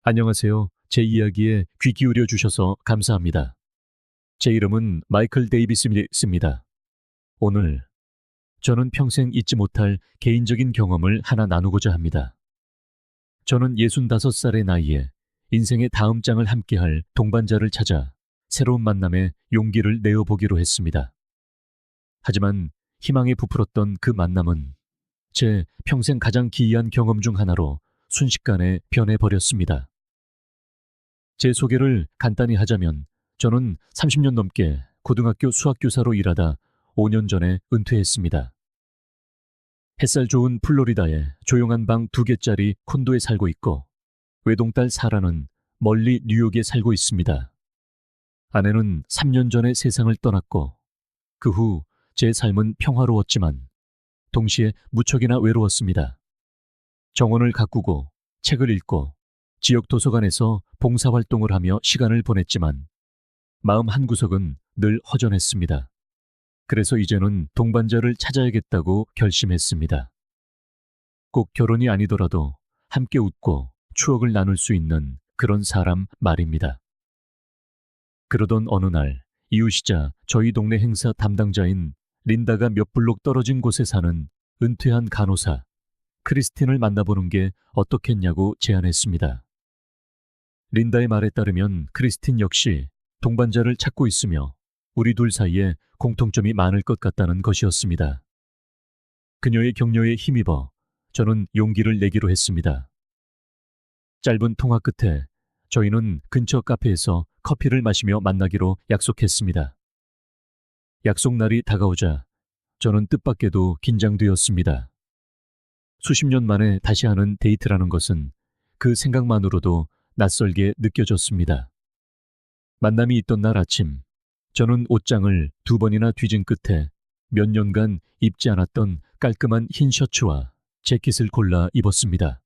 안녕하세요. 제 이야기에 귀 기울여 주셔서 감사합니다. 제 이름은 마이클 데이비스 스미스입니다. 오늘 저는 평생 잊지 못할 개인적인 경험을 하나 나누고자 합니다. 저는 65살의 나이에 인생의 다음 장을 함께할 동반자를 찾아 새로운 만남에 용기를 내어보기로 했습니다. 하지만 희망에 부풀었던 그 만남은 제 평생 가장 기이한 경험 중 하나로 순식간에 변해버렸습니다. 제 소개를 간단히 하자면 저는 30년 넘게 고등학교 수학교사로 일하다 5년 전에 은퇴했습니다. 햇살 좋은 플로리다에 조용한 방 2개짜리 콘도에 살고 있고 외동딸 사라는 멀리 뉴욕에 살고 있습니다. 아내는 3년 전에 세상을 떠났고 그 후 제 삶은 평화로웠지만 동시에 무척이나 외로웠습니다. 정원을 가꾸고 책을 읽고 지역 도서관에서 봉사활동을 하며 시간을 보냈지만 마음 한구석은 늘 허전했습니다. 그래서 이제는 동반자를 찾아야겠다고 결심했습니다. 꼭 결혼이 아니더라도 함께 웃고 추억을 나눌 수 있는 그런 사람 말입니다. 그러던 어느 날 이웃이자 저희 동네 행사 담당자인 린다가 몇 블록 떨어진 곳에 사는 은퇴한 간호사 크리스틴을 만나보는 게 어떻겠냐고 제안했습니다. 린다의 말에 따르면 크리스틴 역시 동반자를 찾고 있으며 우리 둘 사이에 공통점이 많을 것 같다는 것이었습니다. 그녀의 격려에 힘입어 저는 용기를 내기로 했습니다. 짧은 통화 끝에 저희는 근처 카페에서 커피를 마시며 만나기로 약속했습니다. 약속 날이 다가오자 저는 뜻밖에도 긴장되었습니다. 수십 년 만에 다시 하는 데이트라는 것은 그 생각만으로도 낯설게 느껴졌습니다. 만남이 있던 날 아침, 저는 옷장을 2번이나 뒤진 끝에 몇 년간 입지 않았던 깔끔한 흰 셔츠와 재킷을 골라 입었습니다.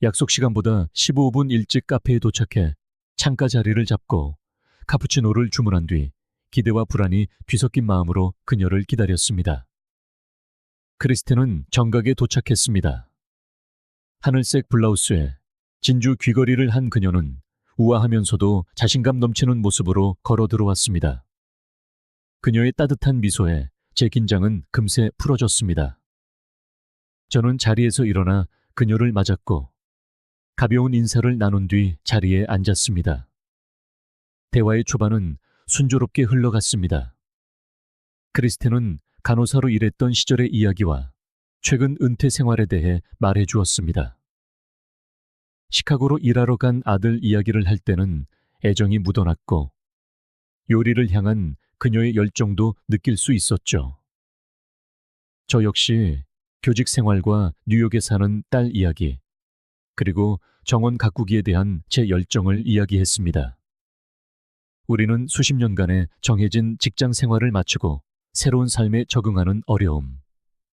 약속 시간보다 15분 일찍 카페에 도착해 창가 자리를 잡고 카푸치노를 주문한 뒤 기대와 불안이 뒤섞인 마음으로 그녀를 기다렸습니다. 크리스틴은 정각에 도착했습니다. 하늘색 블라우스에 진주 귀걸이를 한 그녀는 우아하면서도 자신감 넘치는 모습으로 걸어 들어왔습니다. 그녀의 따뜻한 미소에 제 긴장은 금세 풀어졌습니다. 저는 자리에서 일어나 그녀를 맞았고 가벼운 인사를 나눈 뒤 자리에 앉았습니다. 대화의 초반은 순조롭게 흘러갔습니다. 크리스틴은 간호사로 일했던 시절의 이야기와 최근 은퇴 생활에 대해 말해 주었습니다. 시카고로 일하러 간 아들 이야기를 할 때는 애정이 묻어났고 요리를 향한 그녀의 열정도 느낄 수 있었죠. 저 역시 교직 생활과 뉴욕에 사는 딸 이야기, 그리고 정원 가꾸기에 대한 제 열정을 이야기했습니다. 우리는 수십 년간의 정해진 직장 생활을 마치고 새로운 삶에 적응하는 어려움,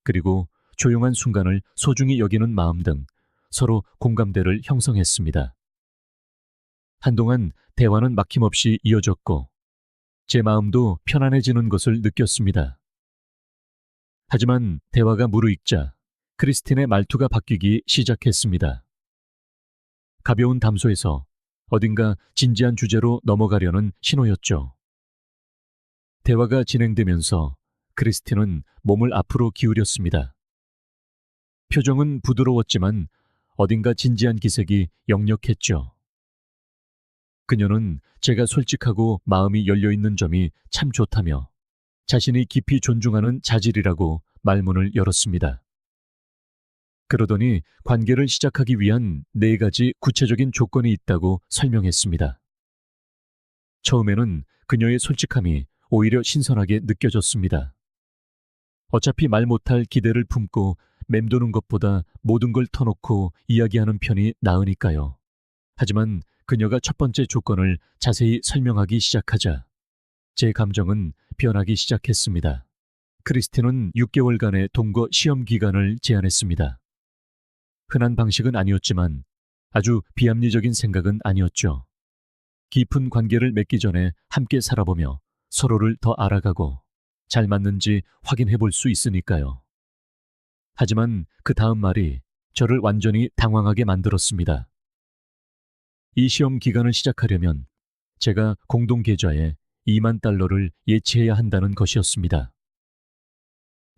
그리고 조용한 순간을 소중히 여기는 마음 등 서로 공감대를 형성했습니다. 한동안 대화는 막힘없이 이어졌고 제 마음도 편안해지는 것을 느꼈습니다. 하지만 대화가 무르익자 크리스틴의 말투가 바뀌기 시작했습니다. 가벼운 담소에서 어딘가 진지한 주제로 넘어가려는 신호였죠. 대화가 진행되면서 크리스틴은 몸을 앞으로 기울였습니다. 표정은 부드러웠지만 어딘가 진지한 기색이 역력했죠. 그녀는 제가 솔직하고 마음이 열려있는 점이 참 좋다며 자신이 깊이 존중하는 자질이라고 말문을 열었습니다. 그러더니 관계를 시작하기 위한 4가지 구체적인 조건이 있다고 설명했습니다. 처음에는 그녀의 솔직함이 오히려 신선하게 느껴졌습니다. 어차피 말 못할 기대를 품고 맴도는 것보다 모든 걸 터놓고 이야기하는 편이 나으니까요. 하지만 그녀가 첫 번째 조건을 자세히 설명하기 시작하자 제 감정은 변하기 시작했습니다. 크리스틴은 6개월간의 동거 시험 기간을 제안했습니다. 흔한 방식은 아니었지만 아주 비합리적인 생각은 아니었죠. 깊은 관계를 맺기 전에 함께 살아보며 서로를 더 알아가고 잘 맞는지 확인해 볼 수 있으니까요. 하지만 그 다음 말이 저를 완전히 당황하게 만들었습니다. 이 시험 기간을 시작하려면 제가 공동 계좌에 2만 달러를 예치해야 한다는 것이었습니다.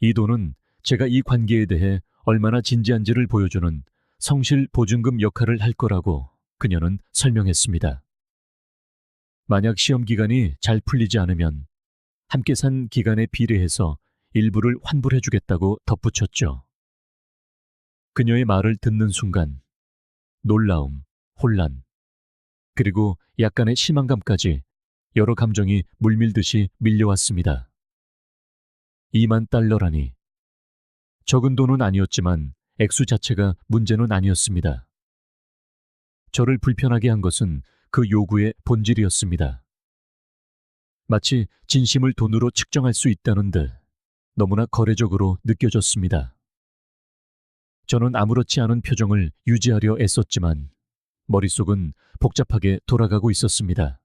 이 돈은 제가 이 관계에 대해 얼마나 진지한지를 보여주는 성실 보증금 역할을 할 거라고 그녀는 설명했습니다. 만약 시험 기간이 잘 풀리지 않으면 함께 산 기간에 비례해서 일부를 환불해 주겠다고 덧붙였죠. 그녀의 말을 듣는 순간 놀라움, 혼란, 그리고 약간의 실망감까지 여러 감정이 물밀듯이 밀려왔습니다. 2만 달러라니. 적은 돈은 아니었지만 액수 자체가 문제는 아니었습니다. 저를 불편하게 한 것은 그 요구의 본질이었습니다. 마치 진심을 돈으로 측정할 수 있다는 듯 너무나 거래적으로 느껴졌습니다. 저는 아무렇지 않은 표정을 유지하려 애썼지만 머릿속은 복잡하게 돌아가고 있었습니다.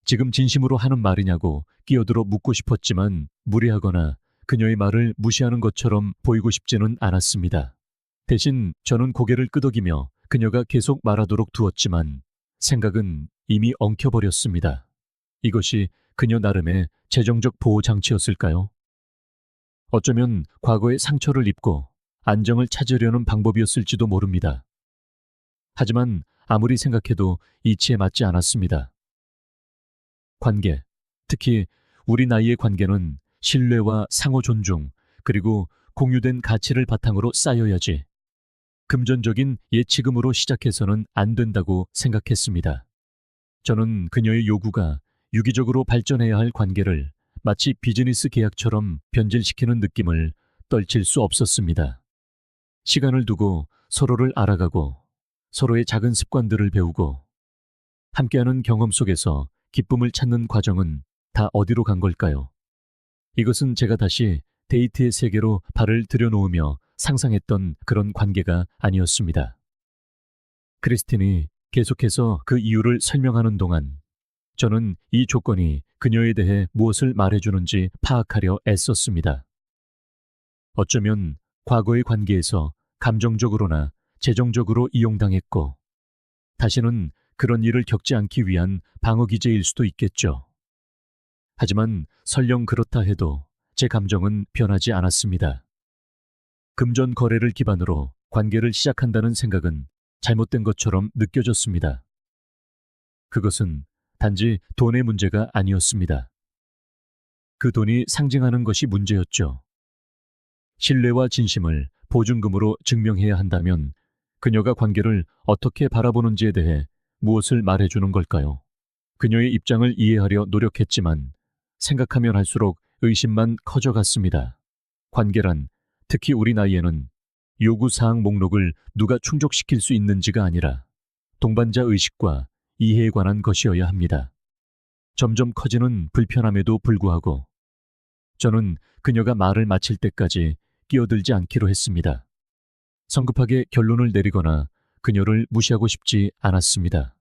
지금 진심으로 하는 말이냐고 끼어들어 묻고 싶었지만 무례하거나 그녀의 말을 무시하는 것처럼 보이고 싶지는 않았습니다. 대신 저는 고개를 끄덕이며 그녀가 계속 말하도록 두었지만 생각은 이미 엉켜버렸습니다. 이것이 그녀 나름의 재정적 보호 장치였을까요? 어쩌면 과거의 상처를 입고 안정을 찾으려는 방법이었을지도 모릅니다. 하지만 아무리 생각해도 이치에 맞지 않았습니다. 관계, 특히 우리 나이의 관계는 신뢰와 상호 존중, 그리고 공유된 가치를 바탕으로 쌓여야지 금전적인 예치금으로 시작해서는 안 된다고 생각했습니다. 저는 그녀의 요구가 유기적으로 발전해야 할 관계를 마치 비즈니스 계약처럼 변질시키는 느낌을 떨칠 수 없었습니다. 시간을 두고 서로를 알아가고 서로의 작은 습관들을 배우고 함께하는 경험 속에서 기쁨을 찾는 과정은 다 어디로 간 걸까요? 이것은 제가 다시 데이트의 세계로 발을 들여놓으며 상상했던 그런 관계가 아니었습니다. 크리스틴이 계속해서 그 이유를 설명하는 동안 저는 이 조건이 그녀에 대해 무엇을 말해주는지 파악하려 애썼습니다. 어쩌면 과거의 관계에서 감정적으로나 재정적으로 이용당했고 다시는 그런 일을 겪지 않기 위한 방어기제일 수도 있겠죠. 하지만 설령 그렇다 해도 제 감정은 변하지 않았습니다. 금전 거래를 기반으로 관계를 시작한다는 생각은 잘못된 것처럼 느껴졌습니다. 그것은 단지 돈의 문제가 아니었습니다. 그 돈이 상징하는 것이 문제였죠. 신뢰와 진심을 보증금으로 증명해야 한다면 그녀가 관계를 어떻게 바라보는지에 대해 무엇을 말해주는 걸까요? 그녀의 입장을 이해하려 노력했지만 생각하면 할수록 의심만 커져갔습니다. 관계란, 특히 우리 나이에는 요구사항 목록을 누가 충족시킬 수 있는지가 아니라 동반자 의식과 이해에 관한 것이어야 합니다. 점점 커지는 불편함에도 불구하고 저는 그녀가 말을 마칠 때까지 끼어들지 않기로 했습니다. 성급하게 결론을 내리거나 그녀를 무시하고 싶지 않았습니다.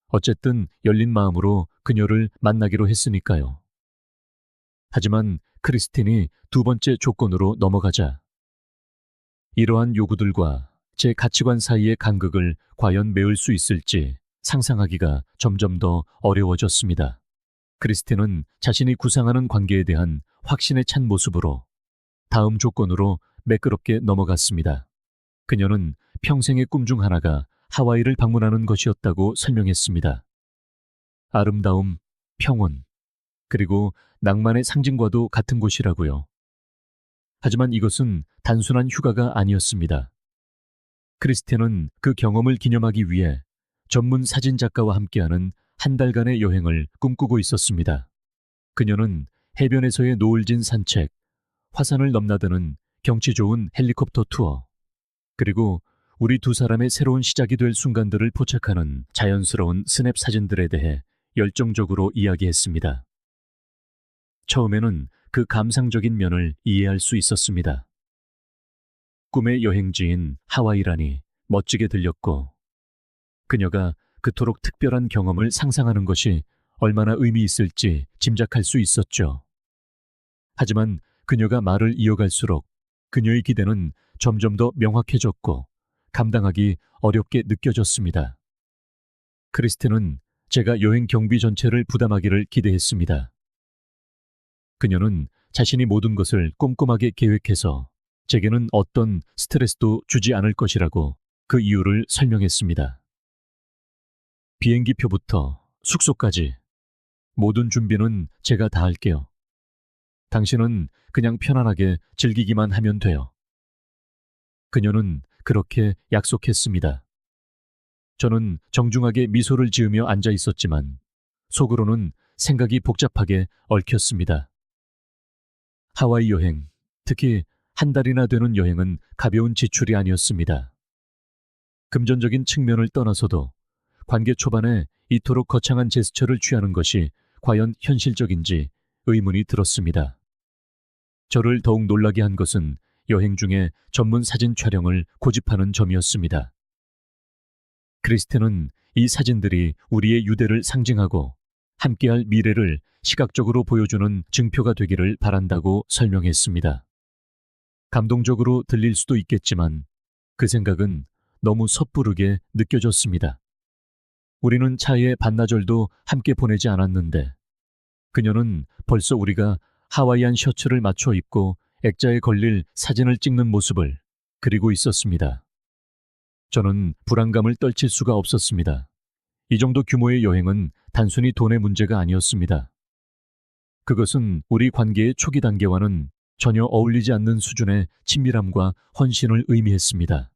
어쨌든 열린 마음으로 그녀를 만나기로 했으니까요. 하지만 크리스틴이 두 번째 조건으로 넘어가자 이러한 요구들과 제 가치관 사이의 간극을 과연 메울 수 있을지 상상하기가 점점 더 어려워졌습니다. 크리스틴은 자신이 구상하는 관계에 대한 확신에 찬 모습으로 다음 조건으로 매끄럽게 넘어갔습니다. 그녀는 평생의 꿈 중 하나가 하와이를 방문하는 것이었다고 설명했습니다. 아름다움, 평온, 그리고 낭만의 상징과도 같은 곳이라고요. 하지만 이것은 단순한 휴가가 아니었습니다. 크리스틴은 그 경험을 기념하기 위해 전문 사진작가와 함께하는 한 달간의 여행을 꿈꾸고 있었습니다. 그녀는 해변에서의 노을진 산책, 화산을 넘나드는 경치 좋은 헬리콥터 투어, 그리고 우리 두 사람의 새로운 시작이 될 순간들을 포착하는 자연스러운 스냅 사진들에 대해 열정적으로 이야기했습니다. 처음에는 그 감상적인 면을 이해할 수 있었습니다. 꿈의 여행지인 하와이라니 멋지게 들렸고 그녀가 그토록 특별한 경험을 상상하는 것이 얼마나 의미 있을지 짐작할 수 있었죠. 하지만 그녀가 말을 이어갈수록 그녀의 기대는 점점 더 명확해졌고 감당하기 어렵게 느껴졌습니다. 크리스틴은 제가 여행 경비 전체를 부담하기를 기대했습니다. 그녀는 자신이 모든 것을 꼼꼼하게 계획해서 제게는 어떤 스트레스도 주지 않을 것이라고 그 이유를 설명했습니다. 비행기표부터 숙소까지 모든 준비는 제가 다 할게요. 당신은 그냥 편안하게 즐기기만 하면 돼요. 그녀는 그렇게 약속했습니다. 저는 정중하게 미소를 지으며 앉아 있었지만 속으로는 생각이 복잡하게 얽혔습니다. 하와이 여행, 특히 한 달이나 되는 여행은 가벼운 지출이 아니었습니다. 금전적인 측면을 떠나서도 관계 초반에 이토록 거창한 제스처를 취하는 것이 과연 현실적인지 의문이 들었습니다. 저를 더욱 놀라게 한 것은 여행 중에 전문 사진 촬영을 고집하는 점이었습니다. 크리스틴은 이 사진들이 우리의 유대를 상징하고 함께할 미래를 시각적으로 보여주는 증표가 되기를 바란다고 설명했습니다. 감동적으로 들릴 수도 있겠지만 그 생각은 너무 섣부르게 느껴졌습니다. 우리는 차에 반나절도 함께 보내지 않았는데 그녀는 벌써 우리가 하와이안 셔츠를 맞춰 입고 액자에 걸릴 사진을 찍는 모습을 그리고 있었습니다. 저는 불안감을 떨칠 수가 없었습니다. 이 정도 규모의 여행은 단순히 돈의 문제가 아니었습니다. 그것은 우리 관계의 초기 단계와는 전혀 어울리지 않는 수준의 친밀함과 헌신을 의미했습니다.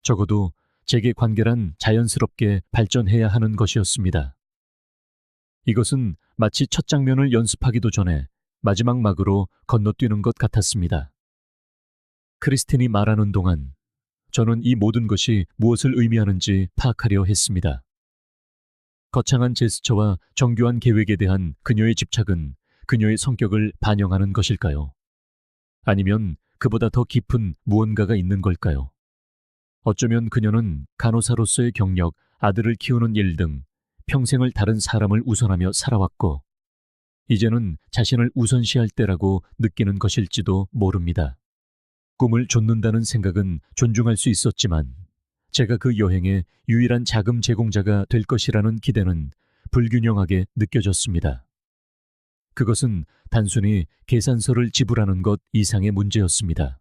적어도 제게 관계란 자연스럽게 발전해야 하는 것이었습니다. 이것은 마치 첫 장면을 연습하기도 전에 마지막 막으로 건너뛰는 것 같았습니다. 크리스틴이 말하는 동안 저는 이 모든 것이 무엇을 의미하는지 파악하려 했습니다. 거창한 제스처와 정교한 계획에 대한 그녀의 집착은 그녀의 성격을 반영하는 것일까요? 아니면 그보다 더 깊은 무언가가 있는 걸까요? 어쩌면 그녀는 간호사로서의 경력, 아들을 키우는 일 등 평생을 다른 사람을 우선하며 살아왔고 이제는 자신을 우선시할 때라고 느끼는 것일지도 모릅니다. 꿈을 좇는다는 생각은 존중할 수 있었지만 제가 그 여행의 유일한 자금 제공자가 될 것이라는 기대는 불균형하게 느껴졌습니다. 그것은 단순히 계산서를 지불하는 것 이상의 문제였습니다.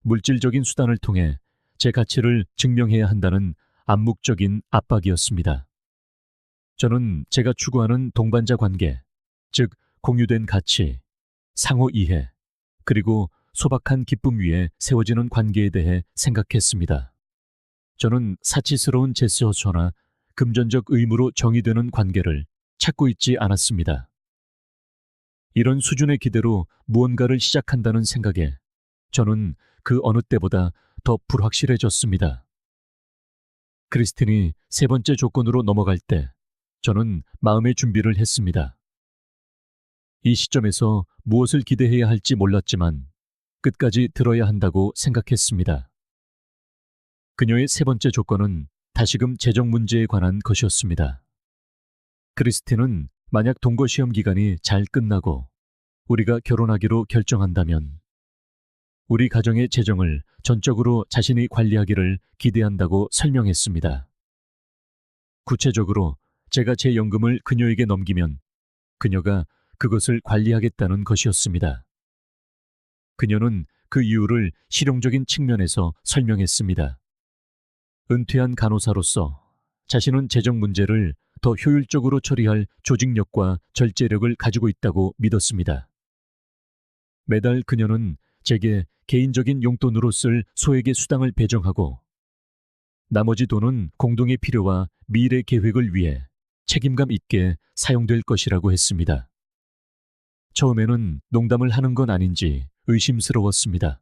물질적인 수단을 통해 제 가치를 증명해야 한다는 암묵적인 압박이었습니다. 저는 제가 추구하는 동반자 관계, 즉 공유된 가치, 상호 이해, 그리고 소박한 기쁨 위에 세워지는 관계에 대해 생각했습니다. 저는 사치스러운 제스처나 금전적 의무로 정의되는 관계를 찾고 있지 않았습니다. 이런 수준의 기대로 무언가를 시작한다는 생각에 저는 그 어느 때보다 더 불확실해졌습니다. 크리스틴이 세 번째 조건으로 넘어갈 때 저는 마음의 준비를 했습니다. 이 시점에서 무엇을 기대해야 할지 몰랐지만 끝까지 들어야 한다고 생각했습니다. 그녀의 세 번째 조건은 다시금 재정 문제에 관한 것이었습니다. 크리스틴은 만약 동거시험 기간이 잘 끝나고 우리가 결혼하기로 결정한다면 우리 가정의 재정을 전적으로 자신이 관리하기를 기대한다고 설명했습니다. 구체적으로 제가 제 연금을 그녀에게 넘기면 그녀가 그것을 관리하겠다는 것이었습니다. 그녀는 그 이유를 실용적인 측면에서 설명했습니다. 은퇴한 간호사로서 자신은 재정 문제를 더 효율적으로 처리할 조직력과 절제력을 가지고 있다고 믿었습니다. 매달 그녀는 제게 개인적인 용돈으로 쓸 소액의 수당을 배정하고 나머지 돈은 공동의 필요와 미래 계획을 위해 책임감 있게 사용될 것이라고 했습니다. 처음에는 농담을 하는 건 아닌지 의심스러웠습니다.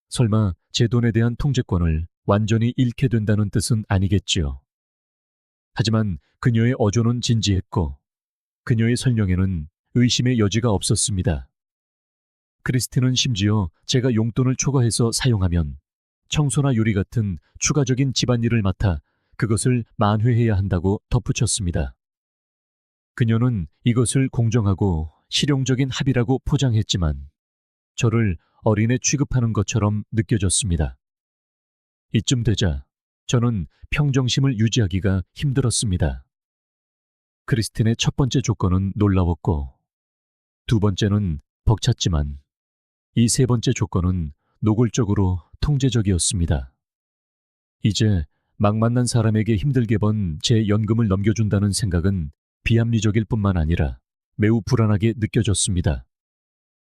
설마 제 돈에 대한 통제권을 완전히 잃게 된다는 뜻은 아니겠지요. 하지만 그녀의 어조는 진지했고 그녀의 설명에는 의심의 여지가 없었습니다. 크리스틴은 심지어 제가 용돈을 초과해서 사용하면 청소나 요리 같은 추가적인 집안일을 맡아 그것을 만회해야 한다고 덧붙였습니다. 그녀는 이것을 공정하고 실용적인 합의라고 포장했지만 저를 어린애 취급하는 것처럼 느껴졌습니다. 이쯤 되자 저는 평정심을 유지하기가 힘들었습니다. 크리스틴의 첫 번째 조건은 놀라웠고, 두 번째는 벅찼지만, 이 세 번째 조건은 노골적으로 통제적이었습니다. 이제 막 만난 사람에게 힘들게 번 제 연금을 넘겨준다는 생각은 비합리적일 뿐만 아니라 매우 불안하게 느껴졌습니다.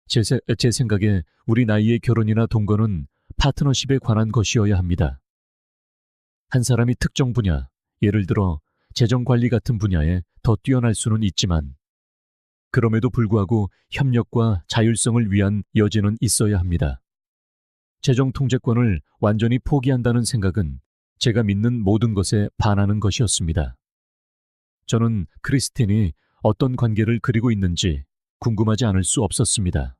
제 생각에 우리 나이의 결혼이나 동거는 파트너십에 관한 것이어야 합니다. 한 사람이 특정 분야, 예를 들어 재정관리 같은 분야에 더 뛰어날 수는 있지만, 그럼에도 불구하고 협력과 자율성을 위한 여지는 있어야 합니다. 재정 통제권을 완전히 포기한다는 생각은 제가 믿는 모든 것에 반하는 것이었습니다. 저는 크리스틴이 어떤 관계를 그리고 있는지 궁금하지 않을 수 없었습니다.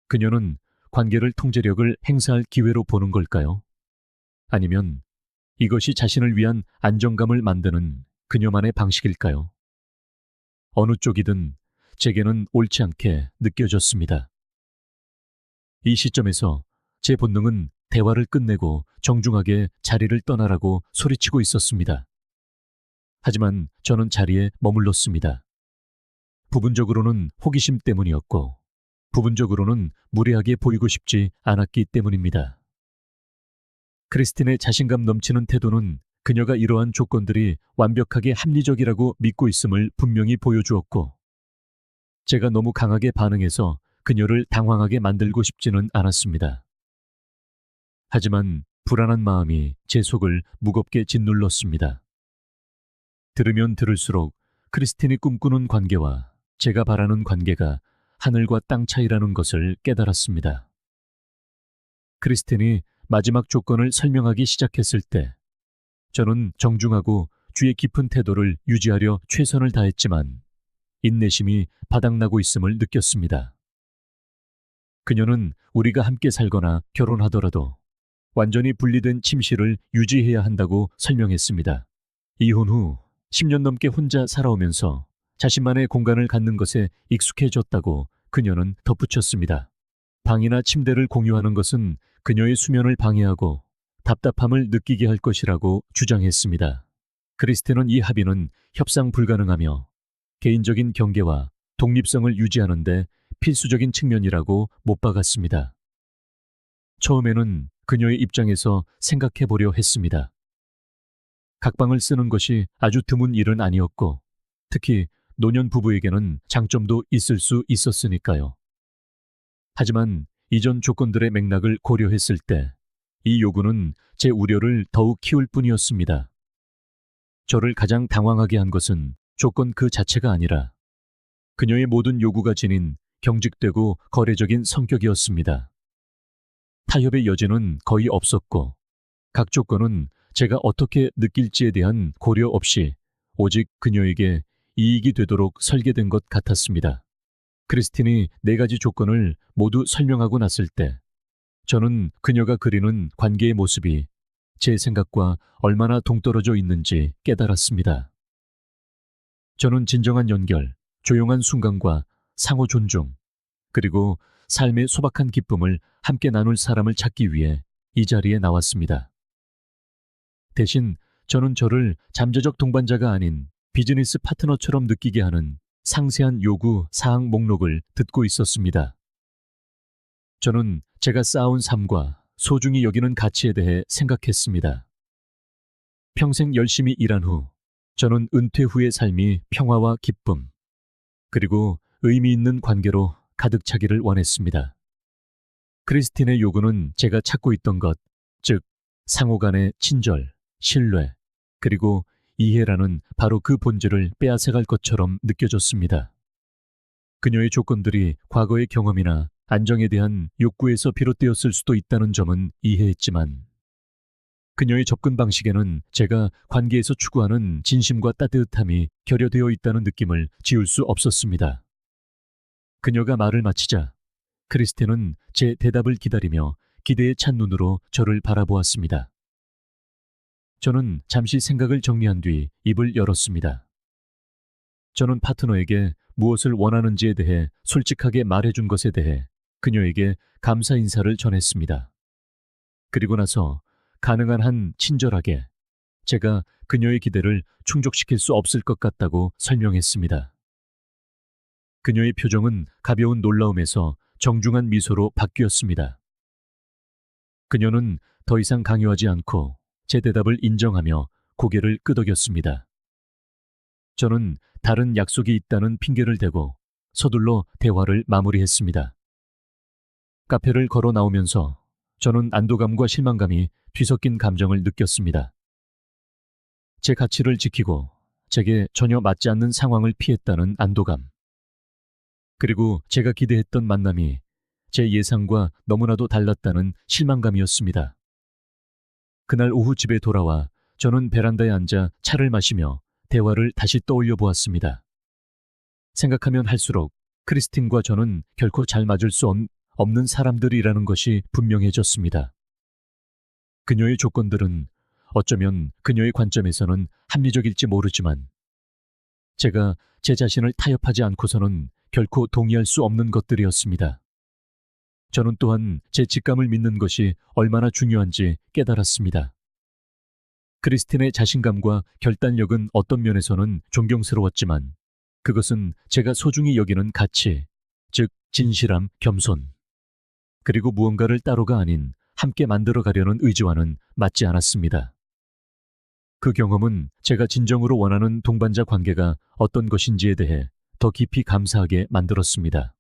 그녀는 관계를 통제력을 행사할 기회로 보는 걸까요? 아니면 이것이 자신을 위한 안정감을 만드는 그녀만의 방식일까요? 어느 쪽이든 제게는 옳지 않게 느껴졌습니다. 이 시점에서 제 본능은 대화를 끝내고 정중하게 자리를 떠나라고 소리치고 있었습니다. 하지만 저는 자리에 머물렀습니다. 부분적으로는 호기심 때문이었고, 부분적으로는 무례하게 보이고 싶지 않았기 때문입니다. 크리스틴의 자신감 넘치는 태도는 그녀가 이러한 조건들이 완벽하게 합리적이라고 믿고 있음을 분명히 보여주었고, 제가 너무 강하게 반응해서 그녀를 당황하게 만들고 싶지는 않았습니다. 하지만 불안한 마음이 제 속을 무겁게 짓눌렀습니다. 들으면 들을수록 크리스틴이 꿈꾸는 관계와 제가 바라는 관계가 하늘과 땅 차이라는 것을 깨달았습니다. 크리스틴이 마지막 조건을 설명하기 시작했을 때 저는 정중하고 주의 깊은 태도를 유지하려 최선을 다했지만 인내심이 바닥나고 있음을 느꼈습니다. 그녀는 우리가 함께 살거나 결혼하더라도 완전히 분리된 침실을 유지해야 한다고 설명했습니다. 이혼 후 10년 넘게 혼자 살아오면서 자신만의 공간을 갖는 것에 익숙해졌다고 그녀는 덧붙였습니다. 방이나 침대를 공유하는 것은 그녀의 수면을 방해하고 답답함을 느끼게 할 것이라고 주장했습니다. 크리스틴은 이 합의는 협상 불가능하며 개인적인 경계와 독립성을 유지하는 데 필수적인 측면이라고 못 박았습니다. 처음에는 그녀의 입장에서 생각해 보려 했습니다. 각방을 쓰는 것이 아주 드문 일은 아니었고, 특히 노년 부부에게는 장점도 있을 수 있었으니까요. 하지만 이전 조건들의 맥락을 고려했을 때 이 요구는 제 우려를 더욱 키울 뿐이었습니다. 저를 가장 당황하게 한 것은 조건 그 자체가 아니라 그녀의 모든 요구가 지닌 경직되고 거래적인 성격이었습니다. 타협의 여지는 거의 없었고, 각 조건은 제가 어떻게 느낄지에 대한 고려 없이 오직 그녀에게 이익이 되도록 설계된 것 같았습니다. 크리스틴이 4가지 조건을 모두 설명하고 났을 때 저는 그녀가 그리는 관계의 모습이 제 생각과 얼마나 동떨어져 있는지 깨달았습니다. 저는 진정한 연결, 조용한 순간과 상호 존중, 그리고 삶의 소박한 기쁨을 함께 나눌 사람을 찾기 위해 이 자리에 나왔습니다. 대신 저는 저를 잠재적 동반자가 아닌 비즈니스 파트너처럼 느끼게 하는 상세한 요구 사항 목록을 듣고 있었습니다. 저는 제가 쌓아온 삶과 소중히 여기는 가치에 대해 생각했습니다. 평생 열심히 일한 후 저는 은퇴 후의 삶이 평화와 기쁨, 그리고 의미 있는 관계로 가득 차기를 원했습니다. 크리스틴의 요구는 제가 찾고 있던 것, 즉 상호 간의 친절, 신뢰, 그리고 이해라는 바로 그 본질을 빼앗아갈 것처럼 느껴졌습니다. 그녀의 조건들이 과거의 경험이나 안정에 대한 욕구에서 비롯되었을 수도 있다는 점은 이해했지만, 그녀의 접근 방식에는 제가 관계에서 추구하는 진심과 따뜻함이 결여되어 있다는 느낌을 지울 수 없었습니다. 그녀가 말을 마치자 크리스틴은 제 대답을 기다리며 기대에 찬 눈으로 저를 바라보았습니다. 저는 잠시 생각을 정리한 뒤 입을 열었습니다. 저는 파트너에게 무엇을 원하는지에 대해 솔직하게 말해준 것에 대해 그녀에게 감사 인사를 전했습니다. 그리고 나서 가능한 한 친절하게 제가 그녀의 기대를 충족시킬 수 없을 것 같다고 설명했습니다. 그녀의 표정은 가벼운 놀라움에서 정중한 미소로 바뀌었습니다. 그녀는 더 이상 강요하지 않고 제 대답을 인정하며 고개를 끄덕였습니다. 저는 다른 약속이 있다는 핑계를 대고 서둘러 대화를 마무리했습니다. 카페를 걸어 나오면서 저는 안도감과 실망감이 뒤섞인 감정을 느꼈습니다. 제 가치를 지키고 제게 전혀 맞지 않는 상황을 피했다는 안도감. 그리고 제가 기대했던 만남이 제 예상과 너무나도 달랐다는 실망감이었습니다. 그날 오후 집에 돌아와 저는 베란다에 앉아 차를 마시며 대화를 다시 떠올려 보았습니다. 생각하면 할수록 크리스틴과 저는 결코 잘 맞을 수 없는 사람들이라는 것이 분명해졌습니다. 그녀의 조건들은 어쩌면 그녀의 관점에서는 합리적일지 모르지만 제가 제 자신을 타협하지 않고서는 결코 동의할 수 없는 것들이었습니다. 저는 또한 제 직감을 믿는 것이 얼마나 중요한지 깨달았습니다. 크리스틴의 자신감과 결단력은 어떤 면에서는 존경스러웠지만 그것은 제가 소중히 여기는 가치, 즉 진실함, 겸손, 그리고 무언가를 따로가 아닌 함께 만들어가려는 의지와는 맞지 않았습니다. 그 경험은 제가 진정으로 원하는 동반자 관계가 어떤 것인지에 대해 더 깊이 감사하게 만들었습니다.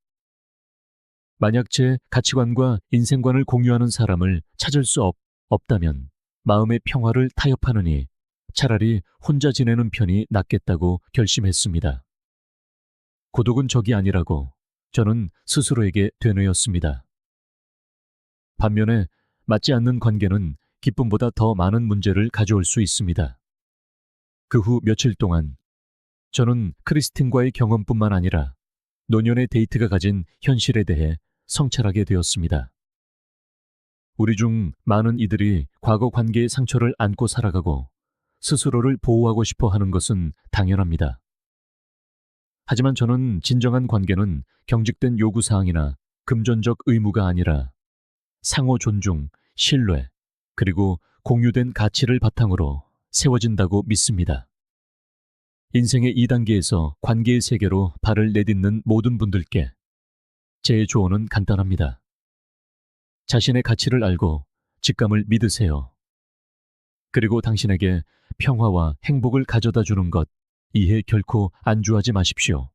만약 제 가치관과 인생관을 공유하는 사람을 찾을 수 없다면 마음의 평화를 타협하느니 차라리 혼자 지내는 편이 낫겠다고 결심했습니다. 고독은 적이 아니라고 저는 스스로에게 되뇌었습니다. 반면에 맞지 않는 관계는 기쁨보다 더 많은 문제를 가져올 수 있습니다. 그 후 며칠 동안 저는 크리스틴과의 경험뿐만 아니라 노년의 데이트가 가진 현실에 대해 성찰하게 되었습니다. 우리 중 많은 이들이 과거 관계의 상처를 안고 살아가고 스스로를 보호하고 싶어 하는 것은 당연합니다. 하지만 저는 진정한 관계는 경직된 요구사항이나 금전적 의무가 아니라 상호 존중, 신뢰, 그리고 공유된 가치를 바탕으로 세워진다고 믿습니다. 인생의 2단계에서 관계의 세계로 발을 내딛는 모든 분들께 제 조언은 간단합니다. 자신의 가치를 알고 직감을 믿으세요. 그리고 당신에게 평화와 행복을 가져다 주는 것, 이에 결코 안주하지 마십시오.